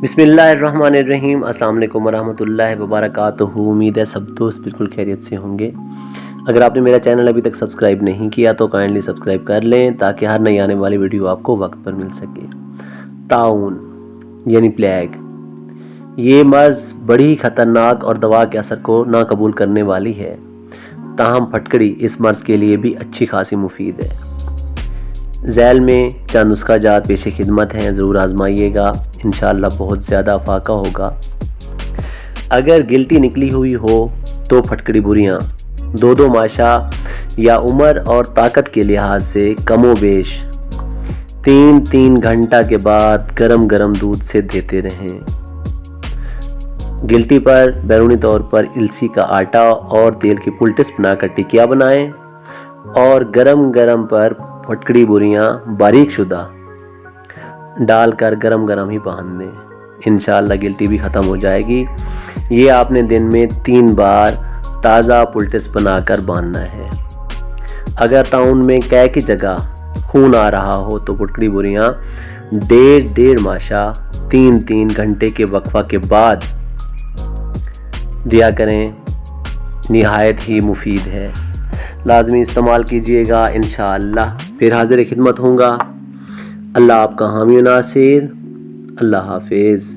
بسم اللہ الرحمن الرحیم۔ السلام علیکم ورحمۃ اللہ وبرکاتہ۔ امید ہے سب دوست بالکل خیریت سے ہوں گے۔ اگر آپ نے میرا چینل ابھی تک سبسکرائب نہیں کیا تو کائنڈلی سبسکرائب کر لیں تاکہ ہر نئی آنے والی ویڈیو آپ کو وقت پر مل سکے۔ طاعون یعنی پلیگ، یہ مرض بڑی خطرناک اور دوا کے اثر کو ناقبول کرنے والی ہے، تاہم پھٹکڑی اس مرض کے لیے بھی اچھی خاصی مفید ہے۔ ذیل میں چند نسخہ جات پیش خدمت ہیں، ضرور آزمائیے گا، انشاءاللہ بہت زیادہ افاقہ ہوگا۔ اگر گلٹی نکلی ہوئی ہو تو پھٹکڑی بریاں 2 ماشا یا عمر اور طاقت کے لحاظ سے کم و بیش 3 گھنٹہ کے بعد گرم دودھ سے دیتے رہیں۔ گلٹی پر بیرونی طور پر السی کا آٹا اور تیل کی پلٹس بنا کر ٹکیا بنائیں اور گرم پر پھٹکڑی بریاں باریک شدہ ڈال کر گرم ہی باندھ دیں، انشاءاللہ گلٹی بھی ختم ہو جائے گی۔ یہ آپ نے دن میں 3 بار تازہ پلٹس بنا کر باندھنا ہے۔ اگر طاعون میں قے کی جگہ خون آ رہا ہو تو پھٹکڑی بریاں 1.5 ماشا 3 گھنٹے کے وقفہ کے بعد دیا کریں، نہایت ہی مفید ہے، لازمی استعمال کیجئے گا، انشاءاللہ پھر حاضر خدمت ہوں گا۔ اللہ آپ کا حامی و ناصر، اللہ حافظ۔